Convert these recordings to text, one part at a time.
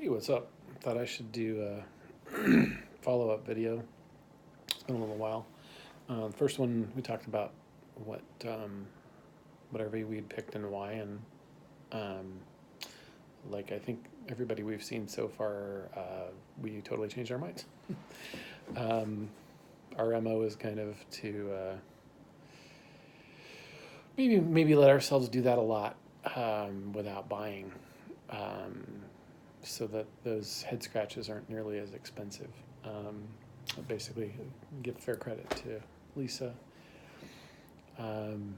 Hey, what's up? Thought I should do a follow-up video. It's been a little while. First one we talked about what what RV we'd picked and why, and um, like I think everybody we've seen so far, we totally changed our minds. um, our MO is kind of to maybe let ourselves do that a lot without buying. Um, so that those head scratches aren't nearly as expensive. Um, Basically, give fair credit to Lisa. Um,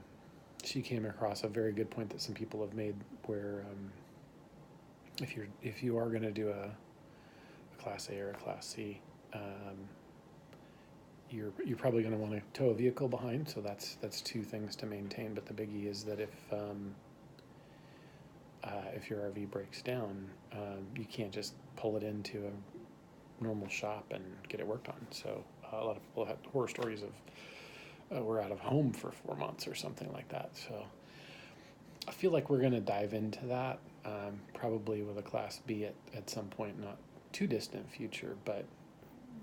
she came across a very good point that some people have made, where if you are going to do a Class A or a Class C, you're probably going to want to tow a vehicle behind. So that's two things to maintain. But the biggie is that if your RV breaks down, you can't just pull it into a normal shop and get it worked on. So a lot of people have horror stories of we're out of home for 4 months or something like that. So I feel like we're going to dive into that, probably with a Class B at some point, not too distant future. But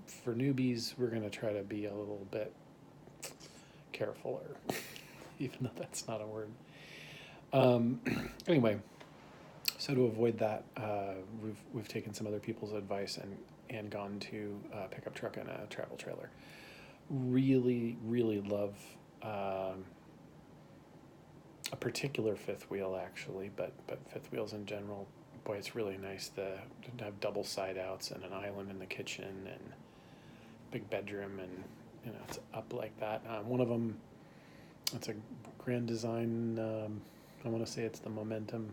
for newbies, we're going to try to be a little bit carefuler, even though that's not a word. Anyway, so to avoid that, we've taken some other people's advice and gone to a pickup truck and a travel trailer. Really, really love a particular fifth wheel, actually, but fifth wheels in general. Boy, it's really nice to have double side outs and an island in the kitchen and big bedroom, and it's up like that. One of them, it's a Grand Design. I want to say it's the Momentum.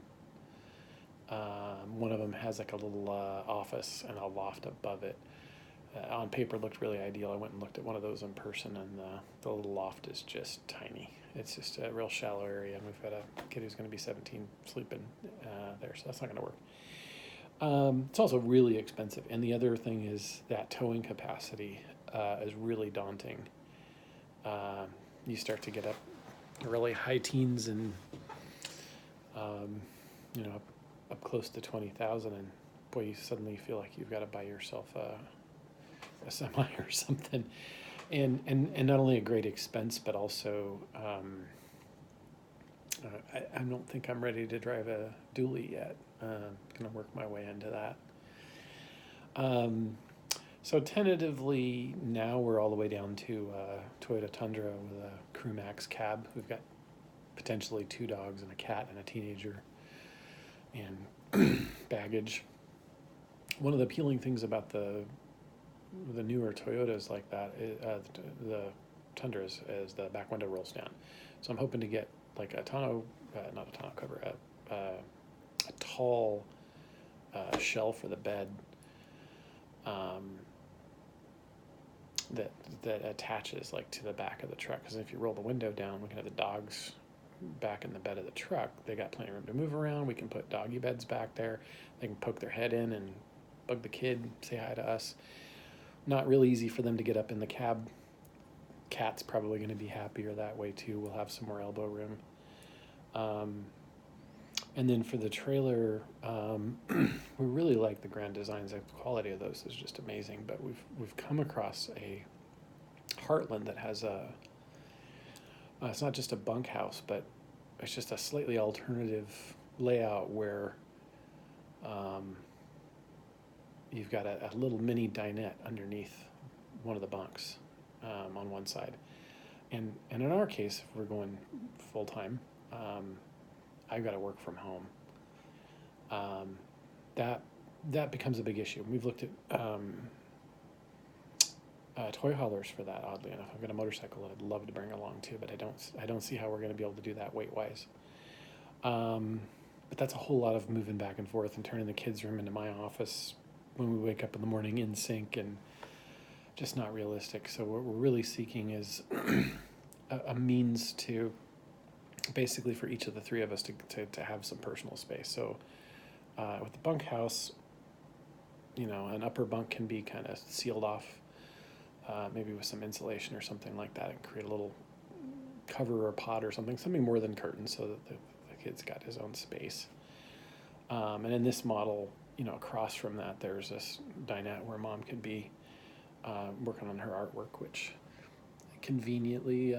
One of them has like a little office and a loft above it. On paper, looked really ideal. I went and looked at one of those in person, and the little loft is just tiny. It's just a real shallow area, and we've got a kid who's going to be 17 sleeping there, so that's not going to work. It's also really expensive, and the other thing is that towing capacity is really daunting. You start to get up really high teens and up close to 20,000, and boy, you suddenly feel like you've got to buy yourself a semi or something, and not only a great expense, but also I don't think I'm ready to drive a dually yet. Gonna work my way into that. So tentatively now we're all the way down to Toyota Tundra with a Crew Max cab. We've got potentially 2 dogs and a cat and a teenager and baggage. One of the appealing things about the newer Toyotas like that, the Tundras, is the back window rolls down. So I'm hoping to get like a tonneau, not a tonneau cover, a tall shell for the bed that attaches like to the back of the truck. Because if you roll the window down, we can have the dogs back in the bed of the truck. They got plenty of room to move around. We can put doggy beds back there. They can poke their head in and bug the kid, say hi to us. Not really easy for them to get up in the cab. Cat's probably going to be happier that way too. We'll have some more elbow room. And then for the trailer, we really like the Grand Designs. The quality of those is just amazing. But we've come across a Heartland that has it's not just a bunkhouse, but it's just a slightly alternative layout where you've got a little mini dinette underneath one of the bunks on one side. And in our case, if we're going full time, I've got to work from home. That becomes a big issue. We've looked at toy haulers for that. Oddly enough, I've got a motorcycle that I'd love to bring along too, but I don't see how we're going to be able to do that weight wise. But that's a whole lot of moving back and forth and turning the kids' room into my office when we wake up in the morning in sync, and just not realistic. So what we're really seeking is a means to basically for each of the 3 of us to have some personal space. So with the bunkhouse, an upper bunk can be kind of sealed off, maybe with some insulation or something like that, and create a little cover or pod or something more than curtains, so that the kid's got his own space. And in this model, across from that, there's this dinette where mom could be working on her artwork, which conveniently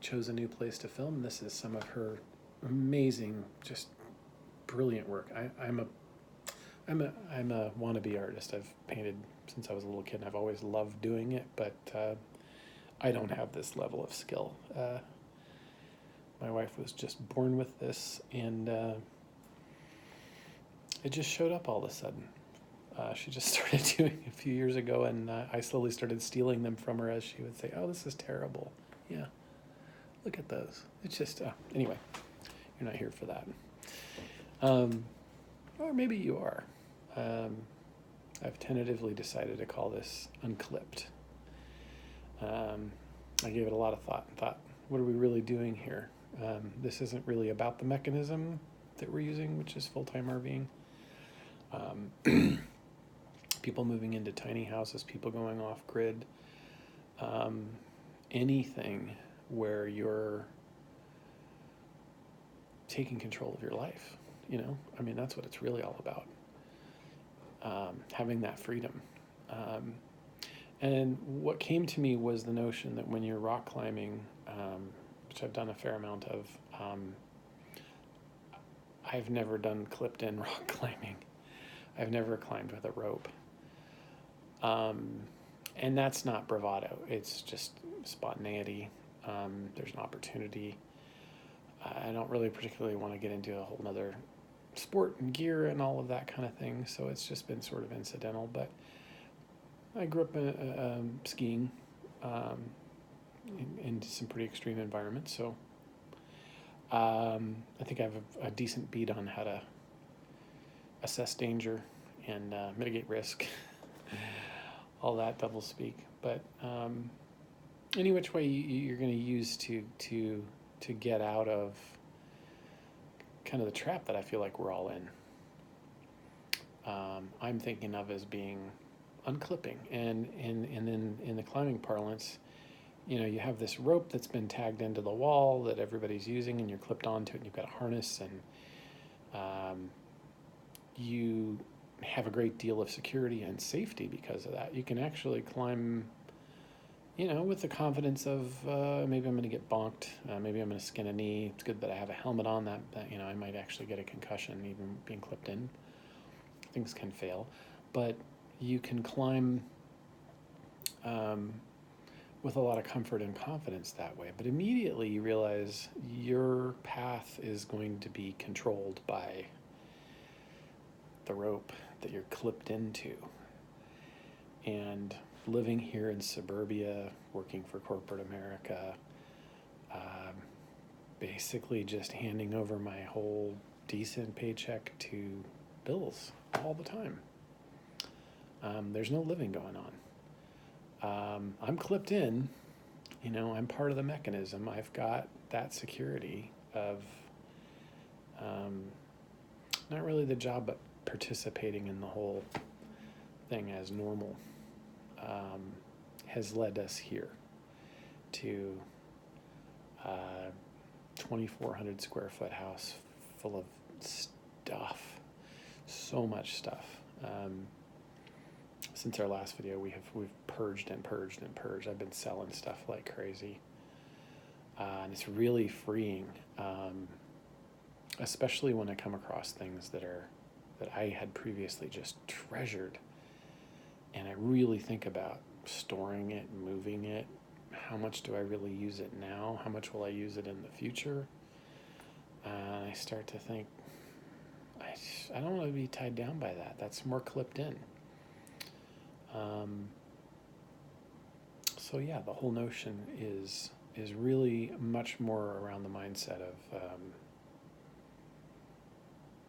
chose a new place to film. This is some of her amazing, just brilliant work. I'm a wannabe artist. I've painted since I was a little kid, and I've always loved doing it, but I don't have this level of skill. My wife was just born with this, and it just showed up all of a sudden. She just started doing it a few years ago, and I slowly started stealing them from her as she would say, "Oh, this is terrible." Yeah, look at those. It's just, anyway, you're not here for that. Or maybe you are. I've tentatively decided to call this Unclipped. I gave it a lot of thought and thought, what are we really doing here? This isn't really about the mechanism that we're using, which is full-time RVing. People moving into tiny houses, people going off grid, anything where you're taking control of your life, I mean, that's what it's really all about. Having that freedom. And what came to me was the notion that when you're rock climbing, which I've done a fair amount of, I've never done clipped in rock climbing. I've never climbed with a rope. And that's not bravado. It's just spontaneity. There's an opportunity. I don't really particularly want to get into a whole nother sport and gear and all of that kind of thing. So it's just been sort of incidental, but I grew up skiing in some pretty extreme environments. So I think I have a decent beat on how to assess danger and mitigate risk. All that double speak, but any which way you're going to use to get out of kind of the trap that I feel like we're all in. I'm thinking of as being unclipping, and in the climbing parlance, you have this rope that's been tagged into the wall that everybody's using, and you're clipped onto it, and you've got a harness, and you have a great deal of security and safety because of that. You can actually climb, with the confidence of maybe I'm going to get bonked, maybe I'm going to skin a knee. It's good that I have a helmet on that I might actually get a concussion even being clipped in. Things can fail, but you can climb with a lot of comfort and confidence that way. But immediately you realize your path is going to be controlled by the rope that you're clipped into. And living here in suburbia, working for corporate America, basically just handing over my whole decent paycheck to bills all the time. There's no living going on. I'm clipped in, I'm part of the mechanism. I've got that security of not really the job, but participating in the whole thing as normal has led us here to a 2,400 square foot house full of stuff, so much stuff. Since our last video, we've purged and purged and purged. I've been selling stuff like crazy, and it's really freeing, especially when I come across things that I had previously just treasured, and I really think about storing it, moving it. How much do I really use it now? How much will I use it in the future? I start to think, I don't want to be tied down by that. That's more clipped in. So yeah, the whole notion is really much more around the mindset of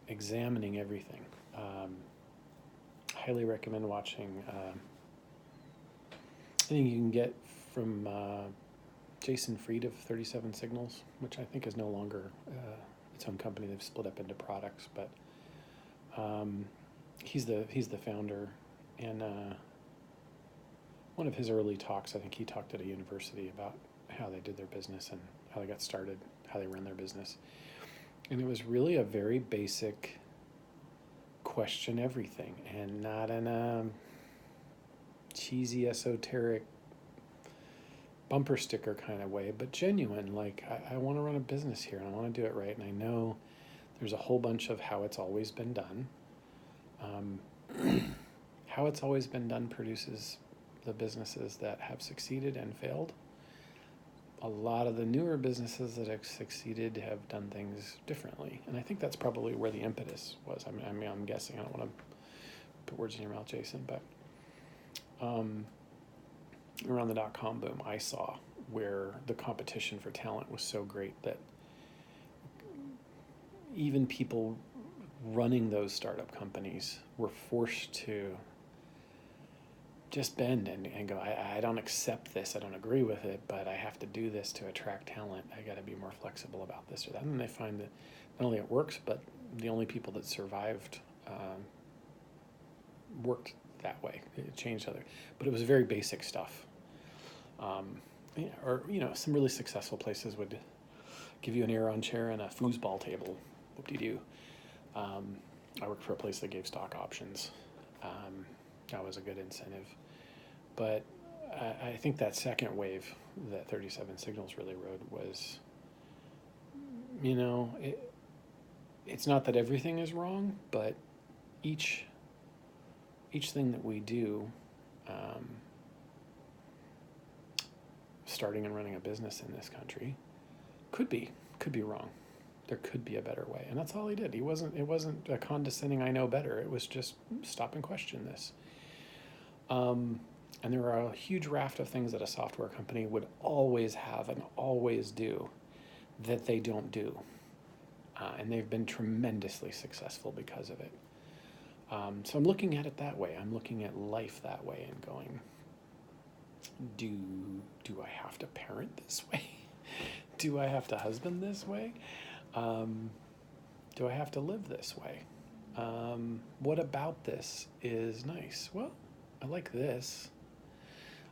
examining everything. Highly recommend watching anything you can get from Jason Fried of 37 Signals, which I think is no longer its own company. They've split up into products, but he's the founder, and one of his early talks, I think he talked at a university about how they did their business and how they got started, how they ran their business. And it was really a very basic question everything, and not in a cheesy, esoteric bumper sticker kind of way, but genuine. Like, I want to run a business here and I want to do it right. And I know there's a whole bunch of how it's always been done. How it's always been done produces the businesses that have succeeded and failed. A lot of the newer businesses that have succeeded have done things differently. And I think that's probably where the impetus was. I mean, I'm guessing. I don't want to put words in your mouth, Jason, but around the dot-com boom, I saw where the competition for talent was so great that even people running those startup companies were forced to just bend and go, I don't accept this, I don't agree with it, but I have to do this to attract talent. I got to be more flexible about this or that. And they find that not only it works, but the only people that survived worked that way. It changed other, but it was very basic stuff. Or some really successful places would give you an Aeron chair and a foosball table. Whoop-de-doo. I worked for a place that gave stock options. That was a good incentive. But I think that second wave that 37 Signals really rode was, it's not that everything is wrong, but each thing that we do, starting and running a business in this country, could be wrong. There could be a better way, and that's all he did. It wasn't a condescending "I know better." It was just stop and question this. And there are a huge raft of things that a software company would always have and always do that they don't do, and they've been tremendously successful because of it. So I'm looking at it that way. I'm looking at life that way and going, do I have to parent this way? Do I have to husband this way? Do I have to live this way? What about this is nice? Well, I like this.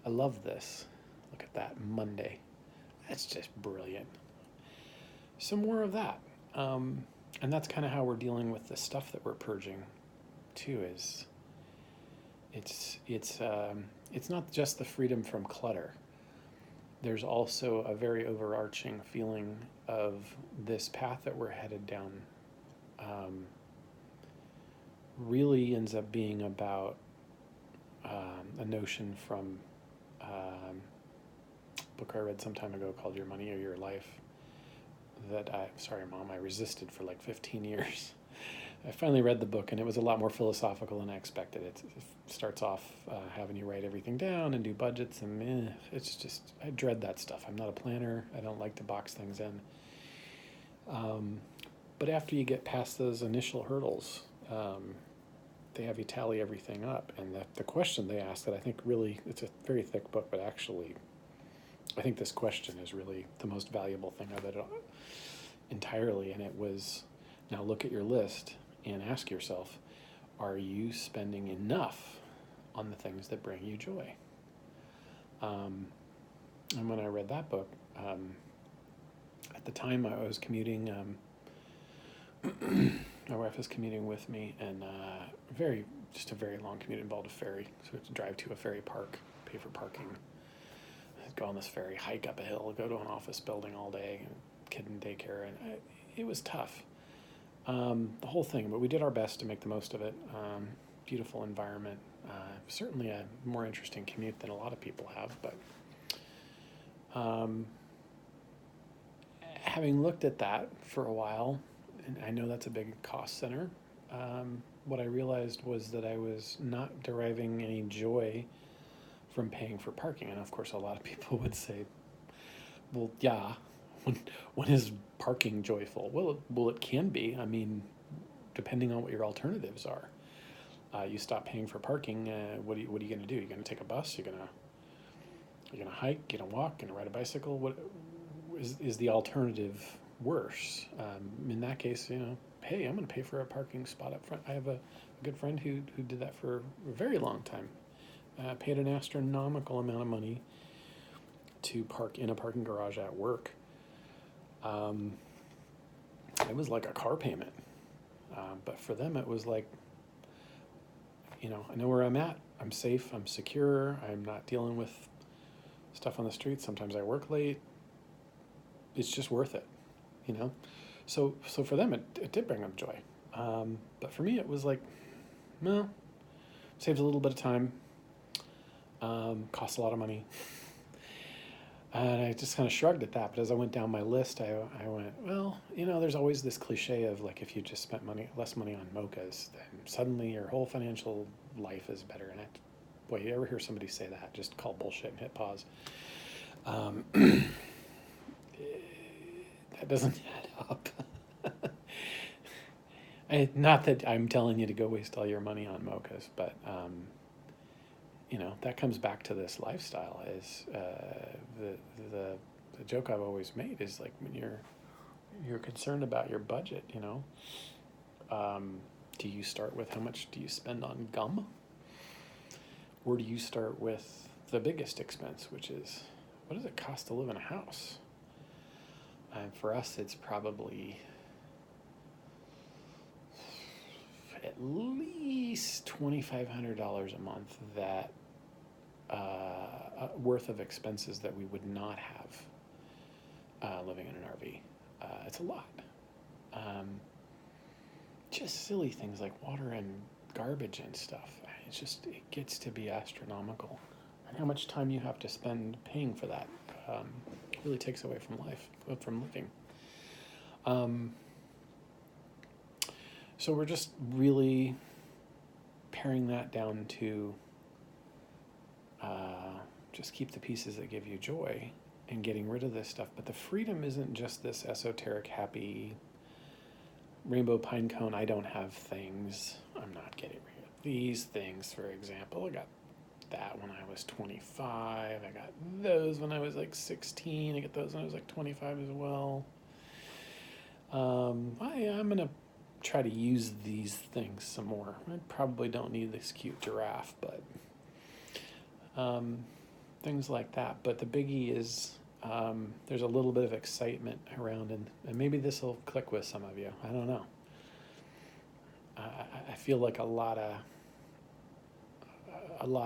I love this. Look at that, Monday. That's just brilliant. Some more of that. And that's kind of how we're dealing with the stuff that we're purging too, is it's not just the freedom from clutter. There's also a very overarching feeling of this path that we're headed down really ends up being about a notion from a book I read some time ago called Your Money or Your Life that sorry, Mom, I resisted for like 15 years. I finally read the book, and it was a lot more philosophical than I expected. It starts off having you write everything down and do budgets, and it's just, I dread that stuff. I'm not a planner. I don't like to box things in. But after you get past those initial hurdles, they have you tally everything up. And the question they ask that I think really, it's a very thick book, but actually, I think this question is really the most valuable thing of it entirely. And it was, now look at your list and ask yourself, are you spending enough on the things that bring you joy? And when I read that book, at the time I was commuting, my wife was commuting with me, and just a very long commute involved a ferry. So we had to drive to a ferry park, pay for parking, go on this ferry, hike up a hill, go to an office building all day, kid in daycare, and it was tough. The whole thing, but we did our best to make the most of it. Beautiful environment, certainly a more interesting commute than a lot of people have, but having looked at that for a while, and I know that's a big cost center, what I realized was that I was not deriving any joy from paying for parking. And of course, a lot of people would say, well, yeah, when is parking joyful? Well, it can be. I mean, depending on what your alternatives are. You stop paying for parking, what are you going to do? You're going to take a bus? You're going to hike? You're going to walk? You're going to ride a bicycle? What is the alternative worse? In that case, hey, I'm going to pay for a parking spot up front. I have a good friend who did that for a very long time. Paid an astronomical amount of money to park in a parking garage at work. It was like a car payment, but for them it was like I know where I'm at. I'm safe. I'm secure. I'm not dealing with stuff on the street. Sometimes I work late. It's just worth it, you know? So for them, it did bring them joy. But for me, it was like, well, saves a little bit of time, costs a lot of money. And I just kind of shrugged at that. But as I went down my list, I went, well, there's always this cliche of like, if you just spent less money on mochas, then suddenly your whole financial life is better. And boy, you ever hear somebody say that, just call bullshit and hit pause. That doesn't add up. Not that I'm telling you to go waste all your money on mochas, but that comes back to this lifestyle. Is the joke I've always made is like when you're concerned about your budget, do you start with how much do you spend on gum, or do you start with the biggest expense, which is what does it cost to live in a house? And for us, it's probably at least $2,500 a month that worth of expenses that we would not have living in an RV. It's a lot. Just silly things like water and garbage and stuff. It gets to be astronomical. And how much time you have to spend paying for that really takes away from living. So we're just really paring that down to just keep the pieces that give you joy and getting rid of this stuff. But the freedom isn't just this esoteric, happy rainbow pine cone. I don't have things. I'm not getting rid of these things, for example. I got that when I was 25. I got those when I was like 16. I got those when I was like 25 as well. I'm going to try to use these things some more. I probably don't need this cute giraffe, but things like that. But the biggie is there's a little bit of excitement around, and maybe this will click with some of you. I don't know. I feel like a lot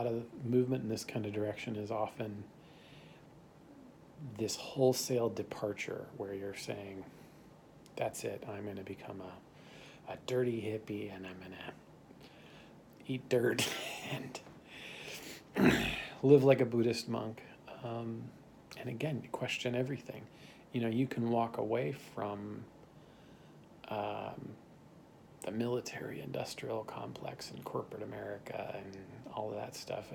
of movement in this kind of direction is often this wholesale departure where you're saying, that's it, I'm going to become a dirty hippie, and I'm going to eat dirt and live like a Buddhist monk. And again, question everything. You can walk away from the military industrial complex and corporate America and all of that stuff.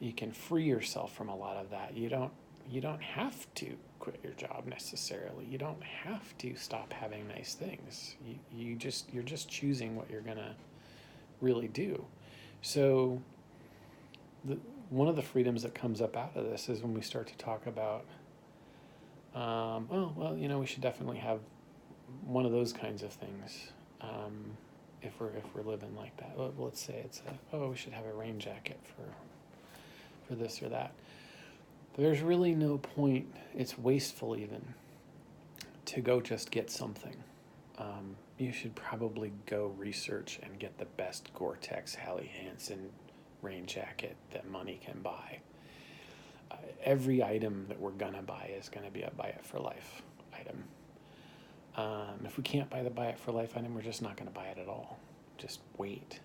You can free yourself from a lot of that. You don't have to quit your job necessarily. You don't have to stop having nice things. You're just choosing what you're gonna really do. So one of the freedoms that comes up out of this is when we start to talk about, we should definitely have one of those kinds of things. If we're living like that, let's say we should have a rain jacket for this or that. There's really no point. It's wasteful even to go just get something. You should probably go research and get the best Gore-Tex Hallie Hansen rain jacket that money can buy. Every item that we're gonna buy is gonna be a buy it for life item. If we can't buy the buy it for life item, we're just not gonna buy it at all. Just wait.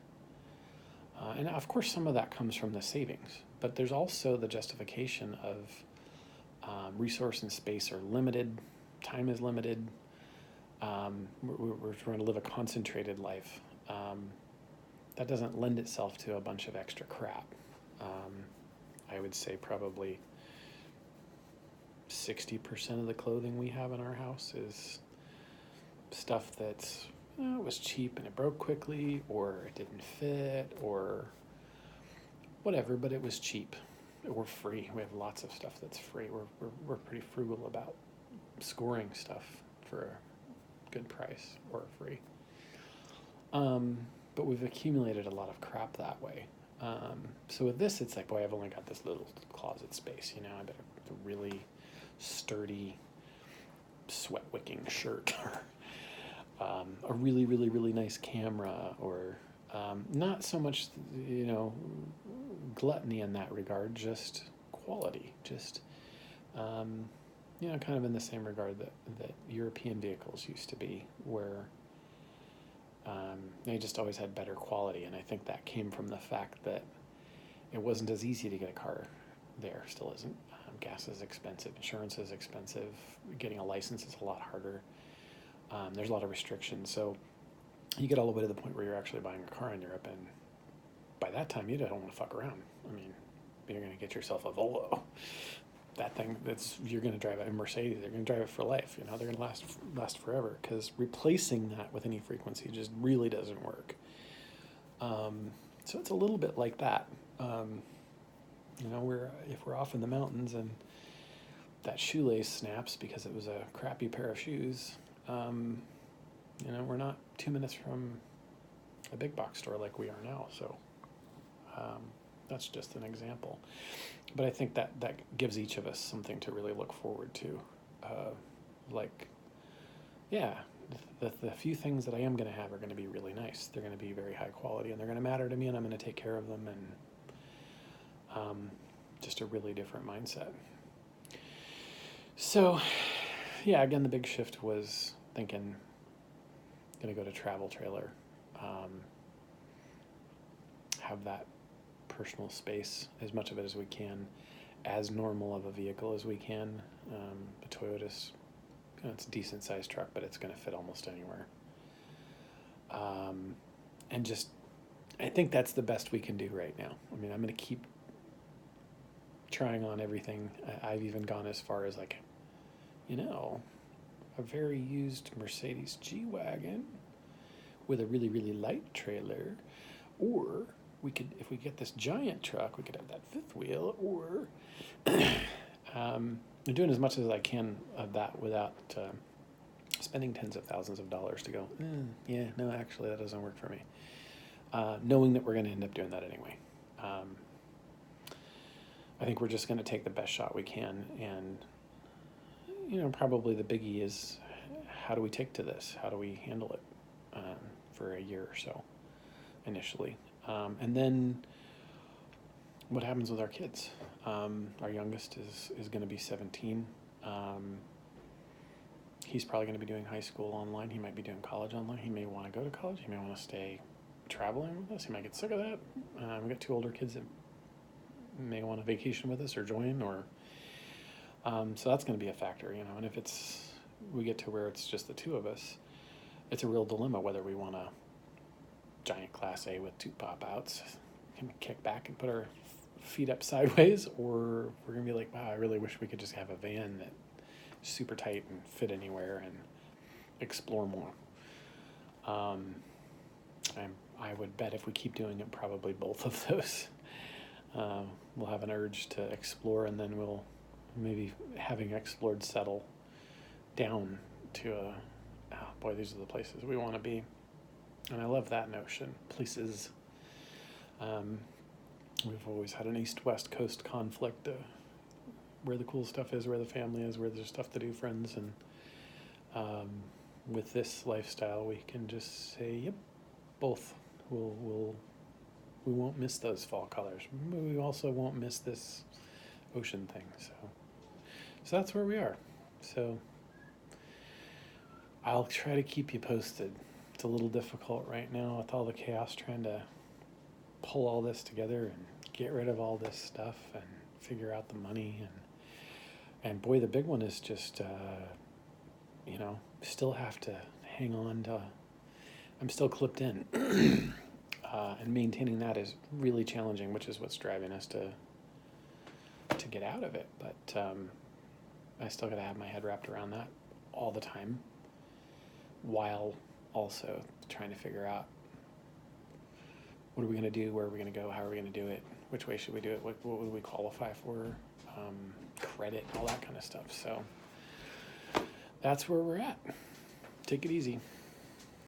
And of course, some of that comes from the savings, but there's also the justification of resource and space are limited, time is limited. We're trying to live a concentrated life. That doesn't lend itself to a bunch of extra crap. I would say probably 60% of the clothing we have in our house is stuff that's it was cheap and it broke quickly, or it didn't fit, or whatever, but it was cheap or free. We have lots of stuff that's free. We're pretty frugal about scoring stuff for a good price or free. But we've accumulated a lot of crap that way. So with this, it's like, boy, I've only got this little closet space, I better get a really sturdy, sweat-wicking shirt, or a really, really, really nice camera, or Not so much, gluttony in that regard, just quality, just kind of in the same regard that European vehicles used to be, where they just always had better quality. And I think that came from the fact that it wasn't as easy to get a car there, still isn't. Gas is expensive, insurance is expensive, getting a license is a lot harder. There's a lot of restrictions. So you get all the way to the point where you're actually buying a car in Europe, and by that time you don't want to fuck around. I mean, you're going to get yourself a Volvo. That thing, you're going to drive a Mercedes. They're going to drive it for life. They're going to last forever, because replacing that with any frequency just really doesn't work. So it's a little bit like that. If we're off in the mountains and that shoelace snaps because it was a crappy pair of shoes, we're not 2 minutes from a big box store like we are now. So that's just an example. But I think that gives each of us something to really look forward to. The few things that I am going to have are going to be really nice. They're going to be very high quality, and they're going to matter to me, and I'm going to take care of them, and just a really different mindset. So, again, the big shift was thinking, going to go to travel trailer, have that personal space, as much of it as we can, as normal of a vehicle as we can. The Toyota's, it's a decent sized truck, but it's going to fit almost anywhere. And just, I think that's the best we can do right now. I mean, I'm going to keep trying on everything. I've even gone as far as a very used Mercedes G-Wagon with a really, really light trailer, or we could, if we get this giant truck, we could have that fifth wheel, or I'm doing as much as I can of that without spending tens of thousands of dollars to go, no, actually that doesn't work for me. Knowing that we're going to end up doing that anyway. I think we're just going to take the best shot we can, and probably the biggie is, how do we take to this? How do we handle it for a year or so initially? And then what happens with our kids? Our youngest is going to be 17. He's probably going to be doing high school online. He might be doing college online. He may want to go to college. He may want to stay traveling with us. He might get sick of that. We've got two older kids that may want to vacation with us or join, or so that's going to be a factor, and if we get to where it's just the two of us, it's a real dilemma whether we want a giant Class A with two pop-outs, can kick back and put our feet up sideways, or we're going to be like, wow, I really wish we could just have a van that's super tight and fit anywhere and explore more. I would bet if we keep doing it, probably both of those. We'll have an urge to explore, and then we'll maybe, having explored, settle down to these are the places we want to be. And I love that notion. Places. We've always had an east-west coast conflict, where the cool stuff is, where the family is, where there's stuff to do, friends, and with this lifestyle, we can just say, yep, both. We won't miss those fall colors. But we also won't miss this ocean thing. So that's where we are. So I'll try to keep you posted. It's a little difficult right now with all the chaos, trying to pull all this together and get rid of all this stuff and figure out the money. And boy, the big one is just, still have to hang on to, I'm still clipped in. And maintaining that is really challenging, which is what's driving us to get out of it. But I still got to have my head wrapped around that all the time, while also trying to figure out, what are we going to do, where are we going to go, how are we going to do it, which way should we do it, what would we qualify for, credit, all that kind of stuff. So that's where we're at. Take it easy.